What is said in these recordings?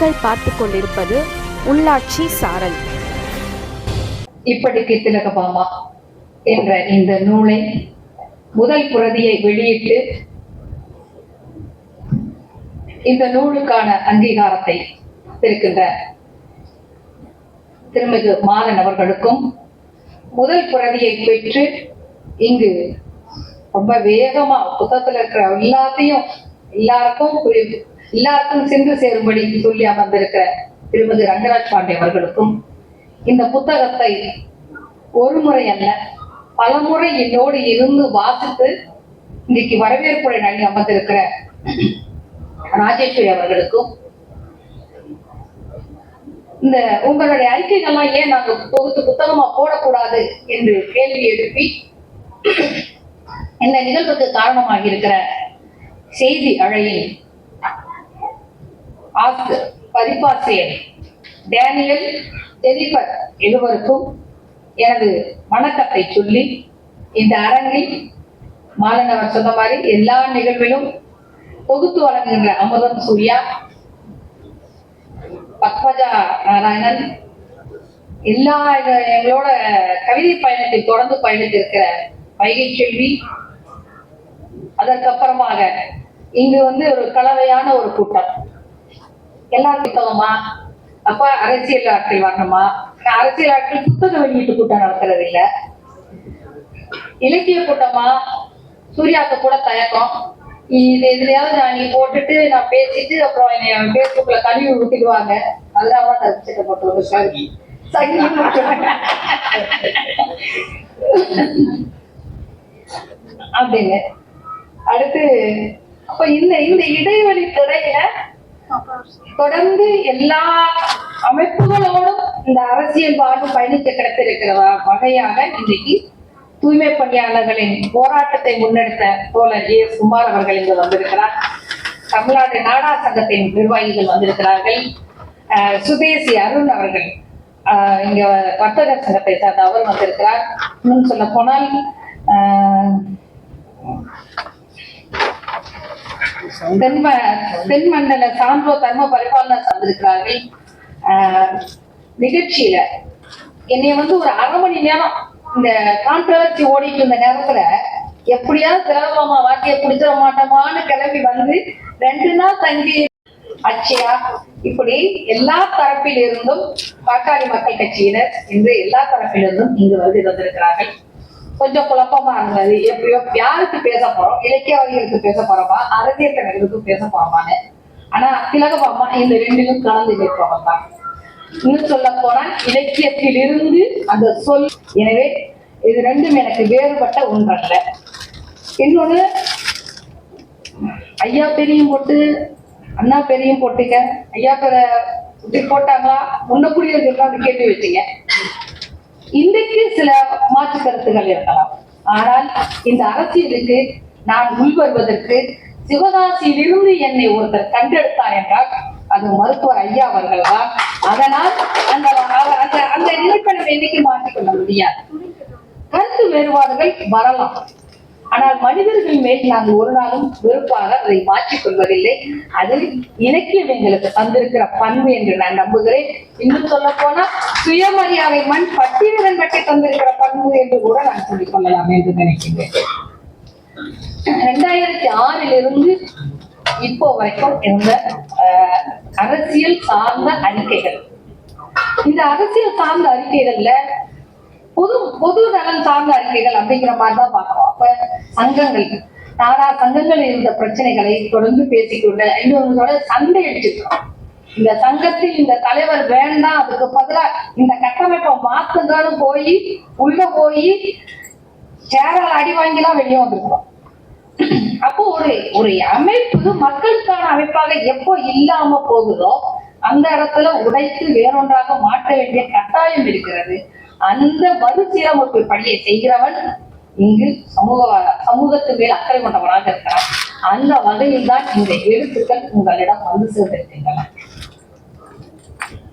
நீங்கள் பார்த்து கொண்டிருப்பது உள்ளாட்சி சாரல். இப்படிக்கு திலகபாமா என்ற இந்த நூலை முதல் பிரதியை வெளியிட்டு இந்த நூலுக்கான அங்கீகாரத்தை இருக்கின்ற திருமிகு மாறன் அவர்களுக்கும், முதல் பிரதியை பெற்று இங்கு ரொம்ப வேகமா புத்தகத்துல இருக்கிற எல்லாருக்கும் சென்று சேரும்படி சொல்லி அமர்ந்திருக்கிற திருமதி ரங்கராஜ் பாண்டே அவர்களுக்கும், இந்த புத்தகத்தை ஒரு முறை அல்ல பல முறை என்னோடு இருந்து வாசித்து இன்னைக்கு வரவேற்புரை நன்றி அமர்ந்திருக்கிற ராஜேஸ்வரி அவர்களுக்கும், இந்த உங்களுடைய அறிக்கைகள்லாம் ஏன் நாங்க தொகுத்து புத்தகமா போடக்கூடாது என்று கேள்வி எழுப்பி இந்த நிகழ்வுக்கு காரணமாக இருக்கிற செய்தி அழையின் பதிப்பாசிரியர் டேனியல் ஜெனிஃபர் இருவருக்கும் எனது வணக்கத்தை சொல்லி, இந்த அரங்கில் மாலனவர் சொன்ன மாதிரி எல்லா நிகழ்விலும் தொகுத்து வழங்குகின்ற அமுதம் சூர்யா, பத்மஜா நாராயணன், எல்லா எங்களோட கவிதை பயணத்தில் தொடர்ந்து பயணித்திருக்கிற வைகை செல்வி, அதற்கப்புறமாக இங்கு ஒரு கலவையான ஒரு கூட்டம், எல்லாரும் புத்தகமா அப்ப அரசியல் ஆட்கள் வரணுமா, அரசியல் ஆட்கள் புத்தக வெளியீட்டு கூட்டம் நடத்துறது இல்ல, இலக்கிய கூட்டமா, சூர்யாவுக்கு கூட தயக்கம், இது எதுலையாவது நீ போட்டுட்டு நான் பேசிட்டு அப்புறம் என்னை பேஸ்புக்ல கழுவி ஊத்திடுவாங்க, அதனாலதான் தரிசிட்ட போட்டு சங்கி அப்படின்னு. அடுத்து அப்ப இந்த இடைவெளி திரையில தொடர்ந்து எல்லா அமைப்புகளோடும் இந்த அரசியல் வாழ்வு பயணிக்க கிடைத்திருக்கிற வகையாக இன்றைக்கு தூய்மை பணியாளர்களின் போராட்டத்தை முன்னெடுத்த தோழர் ஜே குமார் அவர்கள் இங்கு வந்திருக்கிறார். தமிழ்நாடு நாடார் சங்கத்தின் நிர்வாகிகள் வந்திருக்கிறார்கள். சுதேசி அருண் அவர்கள் இங்க வர்த்தகர் சங்கத்தை சார்ந்த அவர் வந்திருக்கிறார். இன்னும் சொல்ல போனால் தென்மண்டல சான்றோர் தர்ம பரிபாலனர் வந்திருக்கிறார்கள். நிகழ்ச்சியில என்னை ஒரு அரை மணி நேரம் இந்த கான்ட்ரவர்சி ஓடிட்டு இருந்த நேரத்துல எப்படியாவது திலகபாமா வாக்கிய பிடிச்சிட மாட்டோமான்னு கிளம்பி வந்து 2 நாள் தங்கி அச்சயா இப்படி எல்லா தரப்பில் இருந்தும் பாட்டாளி மக்கள் கட்சியினர் என்று எல்லா தரப்பிலிருந்தும் இங்கு வந்திருக்கிறார்கள். கொஞ்சம் குழப்பமா இருந்தது, எப்படியோ யாருக்கு பேச போறோம், இலக்கியவாதிகளுக்கு பேச போறோமா, அரசியல் தலைவர்களுக்கு பேச போறோமான்னு. ஆனா திலகபாமா இந்த 2லும் கலந்து நிற்பவன் தான். இன்னும் சொல்ல போனா இலக்கியத்தில் இருந்து அந்த சொல், எனவே இது 2ம் எனக்கு வேறுபட்ட ஒன்றல்ல. இன்னொன்னு, ஐயா பேரையும் போட்டு அண்ணா பேரையும் போட்டீங்க, ஐயா பேரை போட்டாங்களா முன்னக்கூடிய கேள்வி வச்சீங்க. இன்றைக்கு சில மாற்று கருத்துகள் இருக்கலாம், ஆனால் இந்த அரசியலுக்கு நான் உள்வருவதற்கு சிவகாசியிலிருந்து என்னை ஒருத்தர் கண்டெடுத்தார் என்றால் அது மருத்துவர் ஐயா அவர்கள் தான். அதனால் அந்த நிலைப்பை என்னைக்கு மாற்றிக்கொள்ள முடியாது. கருத்து வேறுபாடுகள் வரலாம், ஆனால் மனிதர்கள் மேல் நாங்கள் ஒரு நாளும் வெறுப்பாக அதை மாற்றிக் கொள்வதில்லை. அதில் இலக்கியம் எங்களுக்கு தந்திருக்கிற பண்பு என்று நான் நம்புகிறேன். இன்னும் சொல்ல போனா சுயமரியாதை மண் பட்டியலன் பற்றி தந்திருக்கிற பண்பு என்று கூட நான் சொல்லிக் கொள்ளலாம் என்று நினைக்கின்றேன். 2006 இப்போ வரைக்கும் இருந்த அரசியல் சார்ந்த அறிக்கைகள், இந்த அரசியல் சார்ந்த அறிக்கைகள்ல பொது நலன் சார்ந்த அறிக்கைகள் அப்படிங்கிற மாதிரிதான் பார்க்கணும். அப்ப சங்கங்கள், நாடார் சங்கங்கள் இருந்த பிரச்சனைகளை தொடர்ந்து பேசிக்கொண்டு இன்னொரு சண்டை அடிச்சிருக்கோம். இந்த சங்கத்தில் இந்த தலைவர் வேண்டாம், அதுக்கு பதிலா இந்த கட்டமைப்பை மாத்துங்கன்னு உள்ள போய் சேரால் அடி வாங்கிலாம் வெளியே வந்திருக்கிறோம். அப்போ ஒரு அமைப்பு மக்களுக்கான அமைப்பாக எப்போ இல்லாம போகுதோ அந்த இடத்துல உடைத்து வேறொன்றாக மாற்ற வேண்டிய கட்டாயம் இருக்கிறது. அந்த மறுசீரமைப்பு பணியை செய்கிறவன் இங்கு சமூகத்து மேல் அக்கறை கொண்டவனாக இருக்கிறான். அந்த வகையில் தான் இந்த எழுத்துக்கள் உங்களிடம் வந்து சேர்ந்திருக்கின்றன.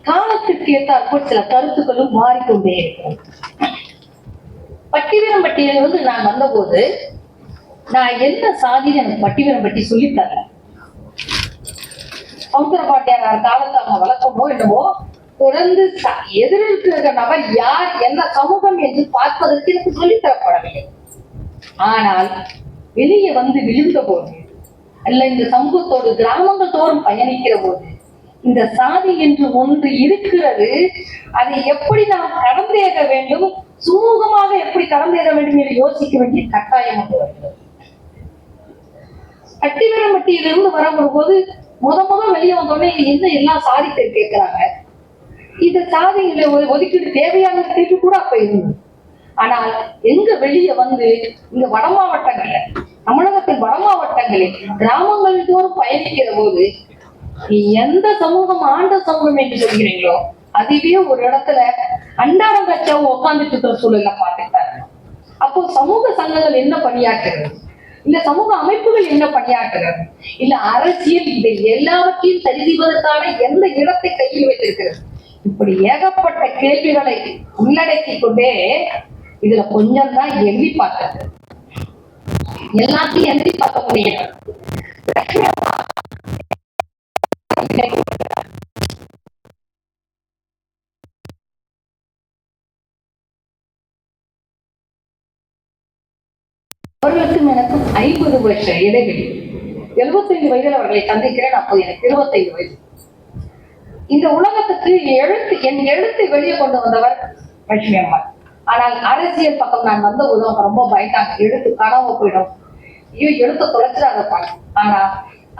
காலத்திற்கு ஏற்றாற்போல் சில கருத்துக்களும் மாறிக்கொண்டே இருக்கிறது. பட்டிவீரம்பட்டியில நான் வந்த போது நான் என்ன சாதின்னு எனக்கு பட்டிவீரம்பட்டி சொல்லித்தரேன். சவுந்தரபாண்டியார் காலத்தை அவங்க வளர்க்கமோ என்னவோ தொடர்ந்து எதிர்க்கிற நபர் யார், என்ன சமூகம் என்று பார்ப்பதற்கு எனக்கு சொல்லித் தரப்படவில்லை. ஆனால் வெளியே வந்து விழுந்த போது, அல்ல இந்த சமூகத்தோடு கிராமங்கள் தோறும் பயணிக்கிற போது, இந்த சாதி என்று ஒன்று இருக்கிறது, அதை எப்படி நாம் கடந்தேற வேண்டும், சுமூகமாக எப்படி கடந்தேற வேண்டும் என்று யோசிக்க வேண்டிய கட்டாயம் வந்து வருகிறது. அட்டிவரம்பட்டியிலிருந்து வரும்போது முத வெளியே வந்தோடனே என்ன எல்லாம் சாதி பேர் கேட்கிறாங்க. இந்த சாதிகளை ஒதுக்கீடு தேவையான கேள்வி கூட அப்ப இருந்தது. ஆனால் எங்க வெளியே வந்து இங்க வட மாவட்டங்கள்ல, தமிழகத்தின் வட மாவட்டங்களில் கிராமங்கள் தோறும் பயணிக்கிற போது எந்த சமூகம் ஆண்ட சமூகம் என்று சொல்கிறீங்களோ அதுவே ஒரு இடத்துல அண்டாரம் கச்சாவும் உட்கார்ந்துட்டு இருக்கிற சூழல்ல பார்த்துட்டாங்க. அப்போ சமூக சங்கங்கள் என்ன பணியாற்றுகிறது, இல்ல சமூக அமைப்புகள் என்ன பணியாற்றுகிறது, இல்ல அரசியல் இதை எல்லாவற்றையும் சரி செய்வதற்கான எந்த இடத்தை கையில் வைத்திருக்கிறது, இப்படி ஏகப்பட்ட கேள்விகளை உள்ளடக்கி கொண்டே இதுல கொஞ்சம் தான் எழுதி பார்த்தது. எல்லாத்தையும் எழுதி பார்க்க முடியும். அவர்களுக்கும் எனக்கும் 50 வருஷ இடைவெளி. 75 வயதில் அவர்களை சந்திக்கிறேன். அப்போது எனக்கு 25 வயது. இந்த உலகத்துக்கு என் எழுத்தை வெளியே கொண்டு வந்தவர் லட்சுமி அம்மா. ஆனால் அரசியல் பக்கம் நான் வந்த உதவ ரொம்ப பயந்தாங்க, எழுத்து காணாம போயிடும், ஐயோ எழுத்த தொலைச்சிடாதப்பாங்க. ஆனா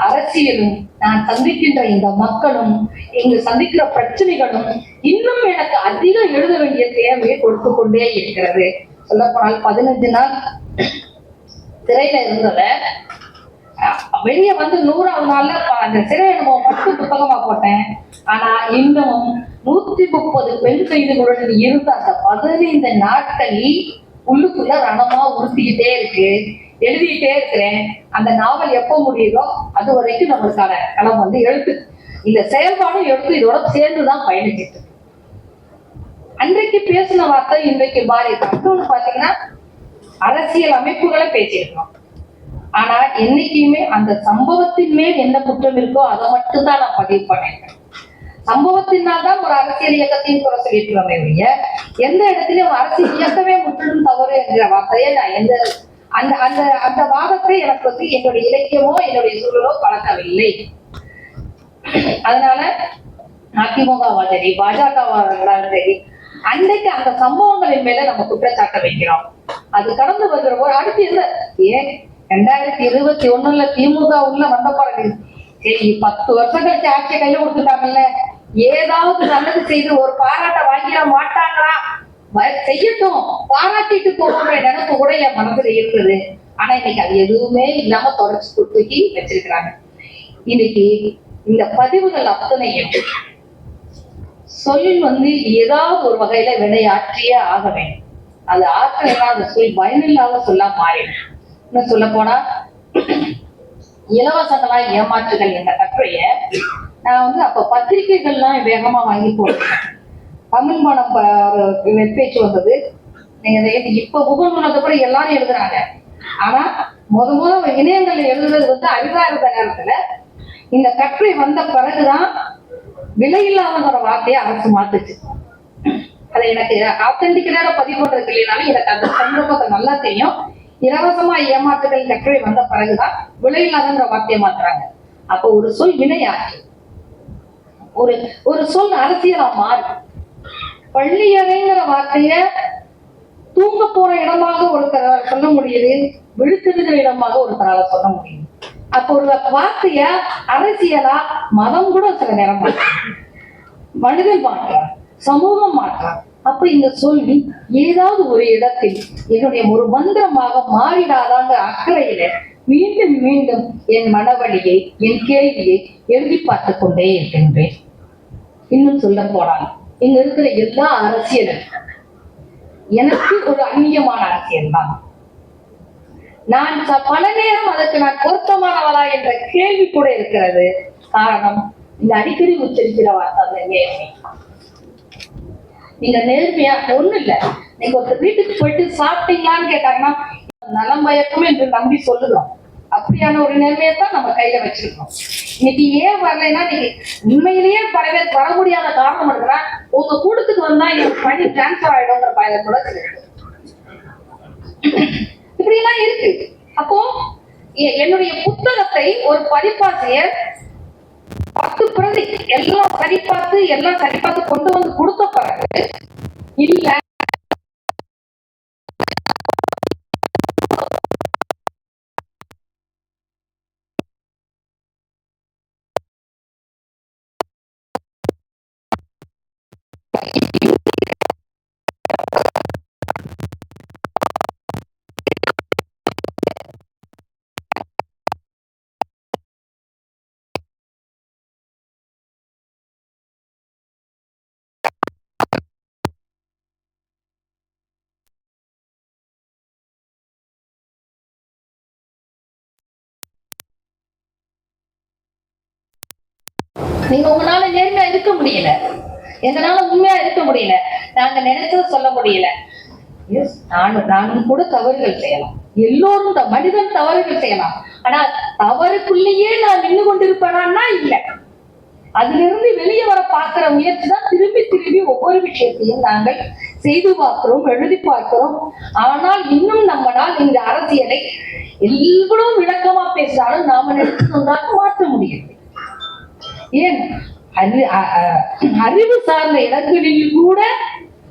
அரசியலும் நான் சந்திக்கின்ற இந்த மக்களும் இங்கு சந்திக்கிற பிரச்சனைகளும் இன்னும் எனக்கு அதிகம் எழுத வேண்டிய தேவையை கொடுத்து கொண்டே இருக்கிறது. சொல்ல போனால் 15 நாள் சிறையில இருந்தத வெளியே வந்து 100ஆவது நாள்ல அந்த சிறை அனுபவம் மட்டும் புத்தகமா போட்டேன். ஆனா இன்னமும் 130 பெண் கைதுகளுடன் இருந்த அந்த 15 நாட்கள் உள்ளுக்குள்ள ரணமா உறுத்திக்கிட்டே இருக்கு. எழுதிக்கிட்டே இருக்கிறேன். அந்த நாவல் எப்ப முடியுதோ அது வரைக்கும் நம்மளுக்கான களம் வந்து எழுத்து, இந்த செயல்பாடும் எழுத்து இதோட சேர்ந்துதான் பயணிச்சிட்டு. அன்றைக்கு பேசின வார்த்தை இன்றைக்கு மாறி இன்னொன்னு பாத்தீங்கன்னா அரசியல் அமைப்புகளை பேசியிருக்கோம். ஆனா என்னைக்குமே அந்த சம்பவத்தின் மேல் என்ன குற்றம் இருக்கோ அதை மட்டும்தான் நான் பதிவு பண்ணிருக்கேன். சம்பவத்தினால் தான் ஒரு அரசியல் இயக்கத்தையும் குறை சொல்லியிருக்கிறோமே ஒழிய எந்த இடத்துலயும் அரசியல் இயக்கமே முற்றிலும் தவறு என்கிற வார்த்தையை நான் எந்த அந்த அந்த அந்த வாதத்தை எனக்கு வந்து என்னுடைய இலக்கியமோ என்னுடைய சூழலோ பழக்கவில்லை. அதனால அதிமுகவா சரி, பாஜகவா சரி, அன்றைக்கு அந்த சம்பவங்களின் மேல நம்ம குற்றச்சாட்டை வைக்கிறோம். அது கடந்து வருகிற ஒரு அடுத்து இல்ல. ஏன் 2021 திமுக உள்ள வந்த பிறகு சரி 10 வருஷம் கழிச்சு ஆட்சியை கையில கொடுத்துட்டாங்கல்ல, ஏதாவது நல்லது செய்து ஒரு பாராட்ட வாங்கிட மாட்டாங்களா, செய்யட்டும் பாராட்டிட்டு போகிற நினைப்பு கூட என் மனசுல இருக்குது. ஆனா இன்னைக்கு அது எதுவுமே இல்லாம தொடர்ச்சி தூக்கி வச்சிருக்கிறாங்க. இன்னைக்கு இந்த பதிவுகள் அத்தனையும் சொல் வந்து ஏதாவது ஒரு வகையில வினையாற்றியே ஆக வேண்டும். அது ஆற்றலைனா அந்த சொல் பயனில்லாத சொல்லா மாறிடும். இன்னும் சொல்ல போனா இலவசங்களா ஏமாற்றுகள் என்ற கட்டுரைய நான் வந்து அப்ப பத்திரிகைகள்லாம் வேகமா வாங்கி போட்டேன். தமிழ் மனம் வெப்பேஜ் வந்தது. நீங்க இப்ப முகநூல் கூட எல்லாரும் எழுதுறாங்க. ஆனா முத இணையங்கள்ல எழுதுறது வந்து அரிதா இருந்த நேரத்துல இந்த கட்டுரை வந்த பிறகுதான் விலையில்லாத வார்த்தையை அரசு மாத்துச்சு. அது எனக்கு ஆத்தென்டிக்கேட்டா பதிவு பண்றதுக்கு இல்லைனாலும் எனக்கு அந்த சந்தர்ப்பத்தை நல்லா தெரியும். இலவசமா ஏமாற்றுகள் கட்டுரை வந்த பிறகுதான் விலையில்லாதன்ற வார்த்தையை மாத்துறாங்க. அப்போ ஒரு சொல் வினையாற்று, ஒரு சொல் அரசியலா மாறு. பள்ளியறைங்கிற வார்த்தைய தூங்க போற இடமாக ஒருத்தரால் சொல்ல முடியுது, விழுத்திருக்கிற இடமாக ஒருத்தரால சொல்ல முடியுது. அப்போ ஒரு வார்த்தைய அரசியலா மதம் கூட சில நேரம் மனிதன் மாற்றார், சமூகம் மாற்றார். அப்ப இந்த சொல்லி ஏதாவது ஒரு இடத்தில் என்னுடைய ஒரு மந்திரமாக மாறிடாதாங்க அக்கறையில மீண்டும் மீண்டும் என் மனவழியை என் கேள்வியை எழுதி பார்த்து கொண்டே இருக்கின்றேன். இன்னும் சொல்ல போனாங்க இங்க இருக்கிற எல்லா அரசியலும் எனக்கு ஒரு அந்நியமான அரசியல் தான். நான் பல நேரம் அதற்கு நான் பொருத்தமானவளா என்ற கேள்வி கூட இருக்கிறது. காரணம் இந்த அடிக்கடி உச்சரிக்கிற வார்த்தை நேர்மை. நீங்க நேர்மையா ஒண்ணு இல்ல, நீங்க ஒருத்தர் வீட்டுக்கு போயிட்டு சாப்பிட்டீங்களான்னு கேட்டாங்கன்னா நலம் பயக்கும் என்று நம்பி சொல்லுறோம். அப்படியான ஒரு நிலைமையை தான் நம்ம கையில வச்சிருக்கோம். இன்னைக்கு ஏன் வரலைன்னா நீங்க உண்மையிலேயே பல பேர் வர முடியாத காரணம் இருக்குன்னா உங்க கூட்டத்துக்கு வந்தா எனக்கு பணி டிரான்ஸ்பர் ஆயிடும்ங்கிற பயத்தோட இப்படி எல்லாம் இருக்கு. அப்போ என்னுடைய புத்தகத்தை ஒரு பதிப்பாசிரியர் 10 பிரதி எல்லாம் சரிபார்த்து கொண்டு வந்து கொடுத்த பிறகு இல்ல நீங்க உங்களால நேர்மையா இருக்க முடியல, எங்களால உண்மையா இருக்க முடியல, நாங்க நினைச்சத சொல்ல முடியல. நானும் கூட தவறுகள் செய்யலாம், எல்லோரும் மனிதன் தவறுகள் செய்யலாம். ஆனா தவறுக்குள்ளேயே நான் நின்று கொண்டிருப்பேனா இல்ல. அதுல இருந்து வெளியே வர பார்க்கிற முயற்சி தான் திரும்பி ஒவ்வொரு விஷயத்தையும் நாங்கள் செய்து பார்க்கிறோம், எழுதி பார்க்கிறோம். ஆனால் இன்னும் நம்மளால் இந்த அரசியலை எவ்வளவு விளக்கமா பேசினாலும் நாம நினைச்சதாக மாற்ற முடியும். ஏன் அறிவு சார்ந்த இடங்களில் கூட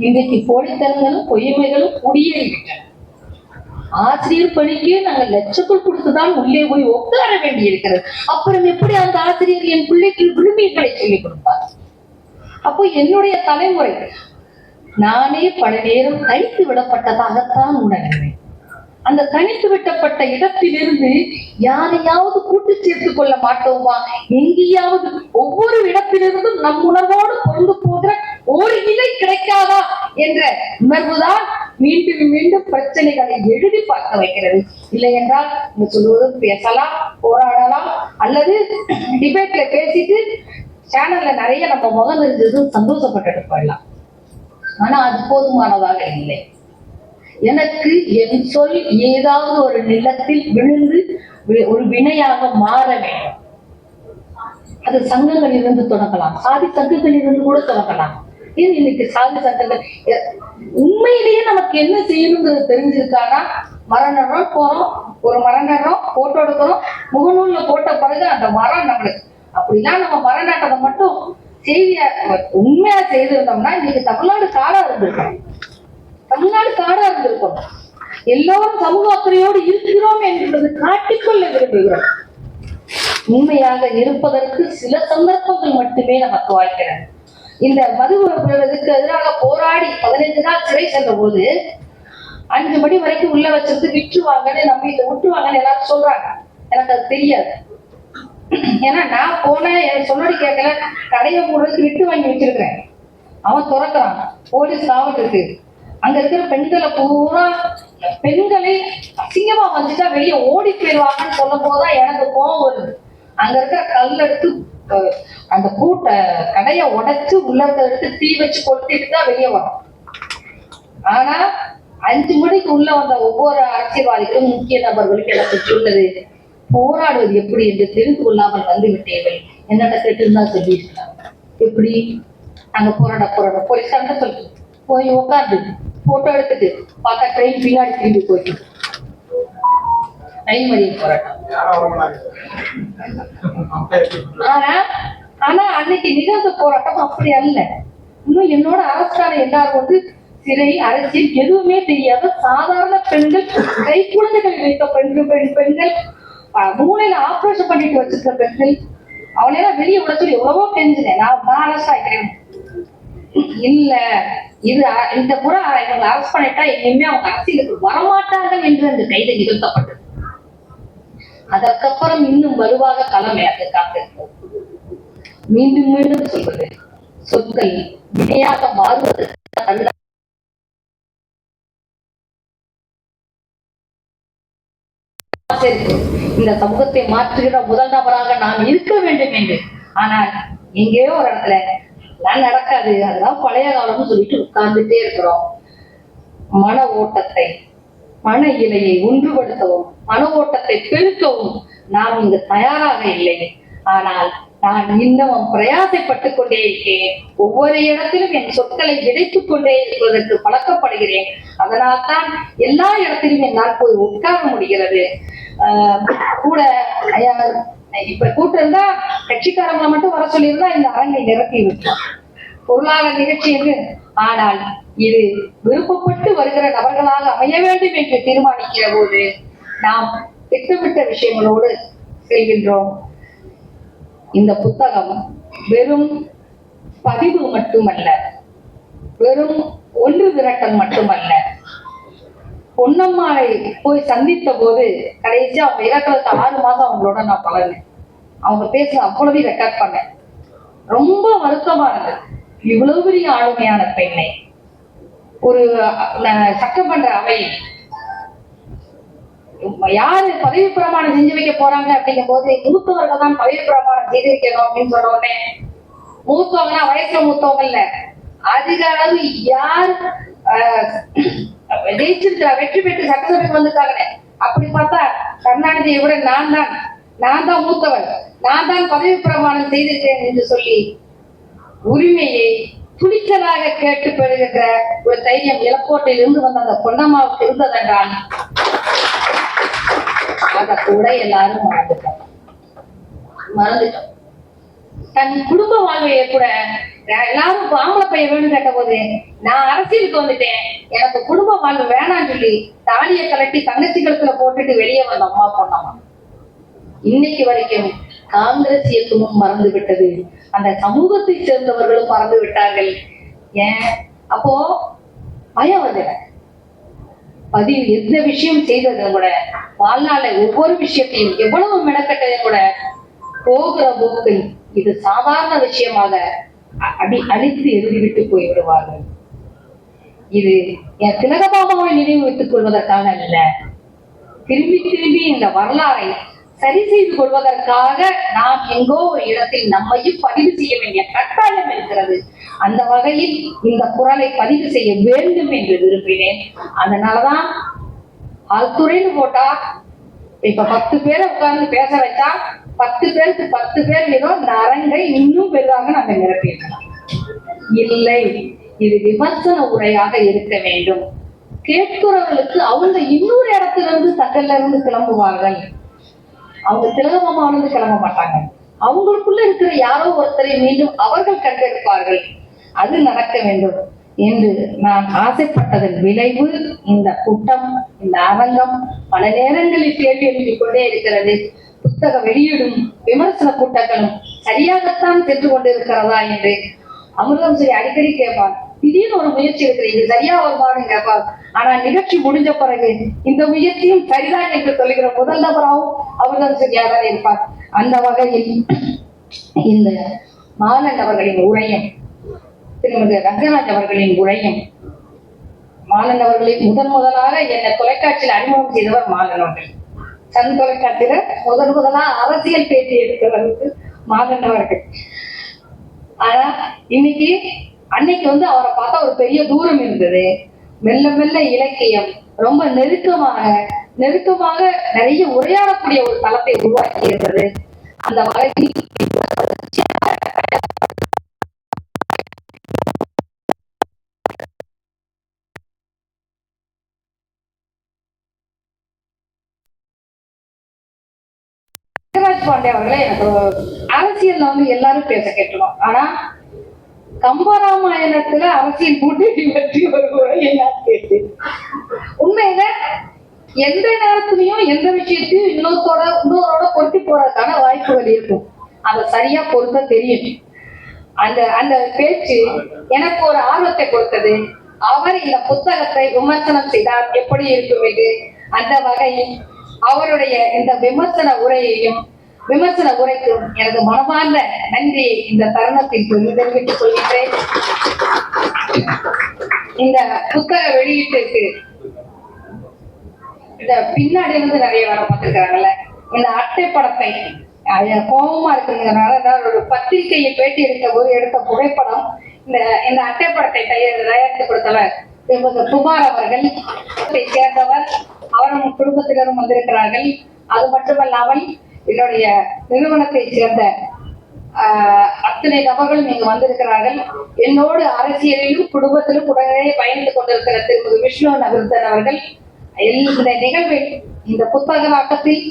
இன்றைக்கு போலித்தனங்களும் பொய்மைகளும் குடியேறிவிட்டன. ஆசிரியர் பணிக்கு நாங்கள் லட்சங்கள் கொடுத்துதான் உள்ளே போய் உட்கார வேண்டி இருக்கிறது. அப்புறம் எப்படி அந்த ஆசிரியர் என் பிள்ளைக்கு விழுமியங்களை சொல்லிக் கொடுப்பார்? அப்போ என்னுடைய தலைமுறை நானே பல நேரம் தனித்து விடப்பட்டதாகத்தான் உணர்கிறேன். அந்த தனித்து விட்டப்பட்ட இடத்திலிருந்து யாரையாவது கூட்டு சேர்த்துக் கொள்ள மாட்டோமா? எங்கேயாவது ஒவ்வொரு இடத்திலிருந்தும் நம் உணர்வோடு பொருந்து போகிற ஒரு நிலை கிடைக்காதா என்ற உணர்வுதான் மீண்டும் மீண்டும் பிரச்சனைகளை எழுதி பார்க்க வைக்கிறது. இல்லை என்றால் நீங்க சொல்லுவதும் பேசலாம், போராடலாம், அல்லது டிபேட்ல பேசிட்டு சேனல்ல நிறைய நம்ம முகம் இருந்தது சந்தோஷப்பட்டு போயிடலாம். ஆனா அது போதுமானதாக இல்லை. எனக்கு என் சொல் ஏதாவது ஒரு நிலத்தில் விழுந்து ஒரு வினையாக மாற வேண்டும். அது சங்கங்களில் இருந்து தொடங்கலாம், சாதி சங்கங்களில் இருந்து கூட தொடங்கலாம். இன்னைக்கு சாதி சங்கங்கள் உண்மையிலேயே நமக்கு என்ன செய்யணுங்கிறது தெரிஞ்சிருக்கானா? மரம் போறோம், ஒரு மரம் போட்டோ எடுக்கிறோம், முகநூல்ல போட்ட பிறகு அந்த மரம் நம்மளுக்கு அப்படிலாம் நம்ம மரம் நாட்டதை மட்டும் செய்தியா உண்மையா செய்திருந்தோம்னா இன்னைக்கு தமிழ்நாடு காடா இருந்திருக்கோம். எல்லோரும் சமூக அக்கறையோடு இருக்கிறோம் என்பது காட்டிக்கொள்ள விரும்புகிறோம். உண்மையாக இருப்பதற்கு சில சந்தர்ப்பங்கள் மட்டுமே நமக்கு வாய்க்கிறது. இந்த மது விடுவதற்கு எதிராக போராடி 15 நாள் சிறை சென்ற போது 5 மணி வரைக்கும் உள்ள வச்சிருந்து விட்டுருவாங்கன்னு நம்ம இதை விட்டுருவாங்கன்னு எல்லாரும் சொல்றாங்க. எனக்கு அது தெரியாது. ஏன்னா நான் போனேன், எனக்கு சொன்னடி கேட்கல, கடையை மூடுறதுக்கு விட்டு வாங்கி வச்சிருக்கிறேன். அவன் திறக்கிறான், போலீஸ் காவல் இருக்கு. அங்க இருக்கிற பெண்களை பூரா பெண்களை அசிங்கமா வந்துட்டா வெளியே ஓடி போயிடுவாங்கன்னு சொல்லும் போதுதான் எனக்கு கோபம் வருது. அங்க இருக்கிற கல் எடுத்து அந்த கூட்ட கடையை உடைச்சு உள்ள எடுத்து தீ வச்சு கொளுத்திட்டு தான் வெளியே வரும். ஆனா 5 மணிக்கு உள்ள வந்த ஒவ்வொரு அரசியல்வாதிக்கும் முக்கிய நபர்களுக்கு எனக்கு சொன்னது, போராடுவது எப்படி என்று தெரிந்து கொள்ளாமல் வந்து விட்டீர்கள். என்னட்ட கேட்டுருந்தா சொல்லியிருக்கலாம். எப்படி நாங்க போராட போலீஸ்காரங்க சொல்லு போய் உட்காந்து போட்டோ எடுத்துட்டு பார்த்தா ட்ரெயின் பின்னாடி திரும்பி போயிட்டு ட்ரெயின் மதிய போராட்டம். ஆனா அன்னைக்கு நிகழ்ந்த போராட்டம் அப்படி அல்ல. இன்னும் என்னோட அரசான எல்லாரும் வந்து சிறை அரசியல் எதுவுமே தெரியாத சாதாரண பெண்கள், கை குழந்தைகள் வைத்த பெண்கள், மூளையில ஆபரேஷன் பண்ணிட்டு வச்சிருக்க பெண்கள், அவளையெல்லாம் வெளியே விட சொல்லி எவ்வளவோ தெரிஞ்சுனேன். நான் அரசு ஆகிறேன் இல்ல, இது இந்த முறை இவங்க அரசு பண்ணிட்டா இனிமே அவங்க அரசியலுக்கு வரமாட்டார்கள் என்று அந்த கைது நிகழ்த்தப்பட்டது. அதற்கப்புறம் இன்னும் வலுவாக களம் காத்திருக்கிறது. மீண்டும் மீண்டும் சொல்வது, சொற்கள் வினையாக மாறுவது இந்த சமூகத்தை மாற்றுகிற முதல் நபராக நாம் இருக்க வேண்டும் என்று. ஆனால் எங்கேயோ ஒரு இடத்துல நடக்காது, அதுதான் பழைய காலம்னு சொல்லிட்டு உட்கார்ந்துட்டே இருக்கிறோம். மன ஓட்டத்தை மன இலையை ஒன்றுபடுத்தவும் மன ஓட்டத்தை பெருக்கவும் நாம் இங்கு தயாராக இல்லை. ஆனால் நான் இன்னமும் பிரயாசைப்பட்டுக் கொண்டே இருக்கேன். ஒவ்வொரு இடத்திலும் என் சொற்களை விதைத்துக் கொண்டே இருப்பதற்கு பழக்கப்படுகிறேன். அதனால் தான் எல்லா இடத்திலும் என்னால் போய் உட்கார முடிகிறது. கூட இப்ப கூட்டம் இருந்தா கட்சிக்காரங்களை மட்டும் வர சொல்லியிருந்தா இந்த அரங்கை நிரப்பி விட்டோம், பொருளாதார நிகழ்ச்சி என்று. ஆனால் இது விருப்பப்பட்டு வருகிற நபர்களாக அமைய வேண்டும் என்று தீர்மானிக்கிற போது நாம் திட்டமிட்ட விஷயங்களோடு செல்கின்றோம். இந்த புத்தகம் வெறும் பதிவு மட்டுமல்ல, வெறும் ஒன்று திரட்டல் மட்டுமல்ல. பொன்னம்மாளை போய் சந்தித்த போது கடைசியா அவங்க இறக்கிறதுக்கு 6 மாதம் அவங்களோட நான் பழகினேன். அவங்க பேச அவ்வளவு ரெக்கார்ட் பண்ணேன். ரொம்ப வருத்தமா இருந்தது. இவ்வளவு பெரிய ஆளுமையான பெண்ணை ஒரு சட்டமன்ற அவை யாரு பதவி பிரமாணம் செஞ்சு வைக்க போறாங்க அப்படிங்கும் போது மூத்தவர்கள் தான் பதவி பிரமாணம் செய்து வைக்கணும் அப்படின்னு சொன்ன உடனே, மூத்தவங்கன்னா வயசுல மூத்தவங்க இல்ல, அதிக அளவு யார் ஜெயிச்சிருக்கா வெற்றி பெற்று சட்டசபைக்கு வந்துட்டாங்க. அப்படி பார்த்தா கருணாநிதியை விட நான் தான் மூத்தவர், நான் தான் பதவி பிரமாணம் செய்திருக்கேன் என்று சொல்லி உரிமையை துணிச்சலாக கேட்டு பெறுகின்ற ஒரு தைரியம் இலக்கோட்டையில் இருந்து வந்த அந்த பொன்னம்மாவுக்கு இருந்ததென்றால் அத கூட எல்லாரும் மறந்துட்டோம். தன் குடும்ப வாழ்வையை கூட எல்லாரும் ஆம்பளை பையன் வேணும் கேட்ட போது, நான் அரசியலுக்கு வந்துட்டேன், எனக்கு குடும்ப வாழ்வு வேணாம்னு சொல்லி தாலியை கலட்டி தங்கச்சி கழுத்துல போட்டுட்டு வெளியே வந்த அம்மா பொன்னம்மா. இன்னைக்கு வரைக்கும் காங்கிரஸ் இயக்கமும் மறந்து விட்டது, அந்த சமூகத்தை சேர்ந்தவர்களும் மறந்து விட்டார்கள். ஏன் அப்போ பயம் வந்து பதிவு எந்த விஷயம் செய்ததும் கூட வாழ்நாள ஒவ்வொரு விஷயத்தையும் எவ்வளவு மெனக்கட்டதையும் கூட போகிற போக்கில் இது சாதாரண விஷயமாக அழித்து எழுதிவிட்டு போய்விடுவார்கள். இது என் திலகபாமாவை நினைவு வைத்துக் கொள்வதற்காக அல்ல, திரும்பி திரும்பி இந்த வரலாறை சரி செய்து கொள்வதற்காக நாம் எங்கோ ஒரு இடத்தில் நம்மையும் பதிவு செய்ய வேண்டிய கட்டாயம் இருக்கிறது. அந்த வகையில் இந்த குரலை பதிவு செய்ய வேண்டும் என்று விரும்பினேன். அதனாலதான் ஆழ்துறைன்னு போட்டா இப்ப 10 பேரை உட்கார்ந்து பேச வச்சா 10 பேருக்கு 10 பேர் இந்த அரங்கை இன்னும் பெரிதாக நாங்க நிரப்பியிருக்கலாம். இல்லை, இது விமர்சன உரையாக இருக்க வேண்டும். கேட்கிறவர்களுக்கு அவங்க இன்னொரு இடத்திலிருந்து தக்கல்ல இருந்து கிளம்புவார்கள். அவங்க திலகமானது கிளம்ப மாட்டாங்க. அவங்களுக்குள்ள இருக்கிற யாரோ ஒருத்தரை மீண்டும் அவர்கள் கண்டெடுப்பார்கள். அது நடக்க வேண்டும் என்று நான் ஆசைப்பட்டதன் விளைவு இந்த கூட்டம், இந்த அரங்கம் பல நேரங்களில் கேள்வி எழுப்பிக் கொண்டே இருக்கிறது. புத்தக வெளியீடும் விமர்சன கூட்டங்களும் சரியாகத்தான் சென்று கொண்டிருக்கிறதா என்று அமிர்தம் சரி அடிக்கடி கேட்பார். திடீர்னு ஒரு முயற்சி இருக்கிறது, இது சரியா வருமானு கேட்பார். ஆனா நிகழ்ச்சி முடிஞ்ச பிறகு இந்த முயற்சியும் சரிதான் என்று சொல்லுகிற முதல் நபராகவும் அமிர்தம் சரியாதான் இருப்பார். அந்த வகையில் இந்த மாலன் அவர்களின் உரையும் திருமதி ரங்கராஜ் அவர்களின் உரையும், மாலன் அவர்களின் முதலாக என்னை தொலைக்காட்சியில் அறிமுகம் செய்தவர் மாலன் அவர்கள். சன் தொலைக்காட்சியில முதலா அரசியல் பேட்டி எடுக்கிறவருக்கு மாலன் அவர்கள். ஆனா இன்னைக்கு அன்னைக்கு அவரை பார்த்தா ஒரு பெரிய தூரம் இருந்தது. மெல்ல மெல்ல இலக்கியம் ரொம்ப நெருக்கமாக நிறைய உரையாடக்கூடிய ஒரு தளத்தை உருவாக்கி இருந்தது. அந்த வகையில் பாண்டே அவர்களை எனக்கு அரசியல் எல்லாரும் பேச கேட்டுருவோம். ஆனா கம்பராமாயணத்துல அரசியல் கூட்டி பற்றி ஒரு உரையை நான் கேட்டேன். உண்மையில எந்த நேரத்திலையும் எந்த விஷயத்தையும் இன்னொருத்தரோட பொருத்தி போறதுக்கான வாய்ப்புகள் இருக்கும். அதை சரியா பொருத்த தெரியும். அந்த பேச்சு எனக்கு ஒரு ஆர்வத்தை கொடுத்தது. அவர் இந்த புத்தகத்தை விமர்சனம் செய்தார் எப்படி இருக்கும் என்று. அந்த வகையில் அவருடைய இந்த விமர்சன உரைக்கும் எனது மனமார்ந்த நன்றியை இந்த தருணத்தில் தெரிவித்துக் கொள்கிறேன். இந்த புத்தக வெளியீட்டுக்கு இந்த பின்னாடி இருந்து நிறைய வேலை பார்த்திருக்கிறாங்கல்ல, இந்த அட்டை படத்தை கோபமா இருக்குங்கிறதுனால ஒரு பத்திரிகையை பேட்டி எடுத்த போது எடுத்த புகைப்படம், இந்த அட்டை படத்தை தயாரித்து கொடுத்தவர் குமார் அவர்கள் சேர்ந்தவர். அவரும் குடும்பத்தினரும் வந்திருக்கிறார்கள். அது மட்டுமல்லாமல் என்னுடைய நிறுவனத்தை சேர்ந்த அத்தனை நபர்கள் நீங்க வந்திருக்கிறார்கள். என்னோடு அரசியலிலும் குடும்பத்திலும் உடனே பயணித்துக் கொண்டிருக்கிற திருமதி விஷ்ணு நகர்தன் அவர்கள் இந்த நிகழ்வில் இந்த புத்தகமாக்கத்தில்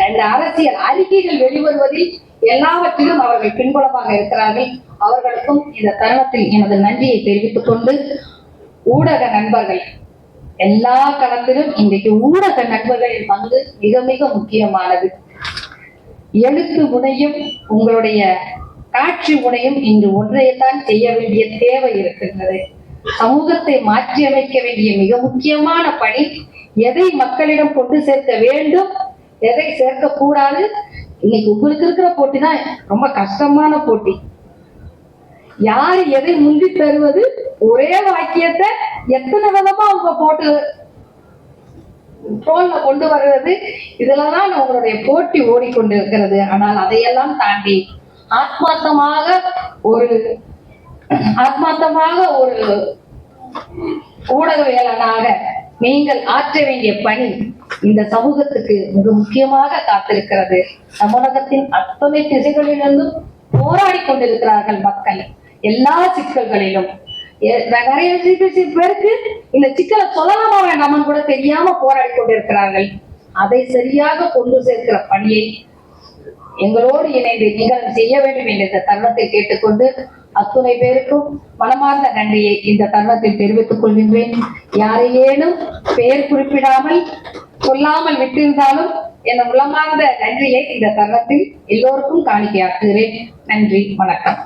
இந்த அரசியல் அறிக்கைகள் வெளிவருவதில் எல்லாவற்றிலும் அவர்கள் பின்புலமாக இருக்கிறார்கள். அவர்களுக்கும் இந்த தருணத்தில் எனது நன்றியை தெரிவித்துக் கொண்டு, ஊடக நண்பர்கள் எல்லா களத்திலும் இன்றைக்கு ஊடக நண்பர்களின் பங்கு மிக மிக முக்கியமானது. எழுத்து முனையும் உங்களுடைய காட்சி முனையும் இன்று ஒன்றையத்தான் செய்ய வேண்டிய தேவை இருக்கின்றது. சமூகத்தை மாற்றி அமைக்க வேண்டிய மிக முக்கியமான பணி, எதை மக்களிடம் கொண்டு சேர்க்க வேண்டும், எதை சேர்க்க கூடாது. இன்னைக்கு உங்களுக்கு இருக்கிற போட்டி தான் ரொம்ப கஷ்டமான போட்டி. யாரு எதை முந்தி தருவது, ஒரே வாக்கியத்தை எத்தனை விதமா அவங்க போட்டு ட்ரோல்ல கொண்டு வருவது, இதுலதான் உங்களுடைய போட்டி ஓடிக்கொண்டிருக்கிறது. ஆனால் அதையெல்லாம் தாண்டி ஆத்மார்த்தமாக ஒரு ஊடகவியலாளராக நீங்கள் ஆற்ற வேண்டிய பணி இந்த சமூகத்துக்கு மிக முக்கியமாக காத்திருக்கிறது. தமிழகத்தின் அத்தனை திசைகளிலிருந்தும் போராடி கொண்டிருக்கிறார்கள் மக்கள் எல்லா சிக்கல்களிலும். நிறைய பேருக்கு இந்த சிக்கலை சொல்லலாமா வேண்டாமான்னு கூட தெரியாம போராடி கொண்டிருக்கிறார்கள். அதை சரியாக கொண்டு சேர்க்கிற பணியை எங்களோடு இணைந்து நீங்கள் செய்ய வேண்டும் என்ற இந்த தருணத்தை கேட்டுக்கொண்டு, அத்துணை பேருக்கும் மனமார்ந்த நன்றியை இந்த தருணத்தில் தெரிவித்துக் கொள்கின்றேன். யாரையேனும் பெயர் குறிப்பிடாமல் சொல்லாமல் விட்டிருந்தாலும் என் உள்ளமார்ந்த நன்றியை இந்த தருணத்தில் எல்லோருக்கும் காணிக்கையாக்குகிறேன். நன்றி, வணக்கம்.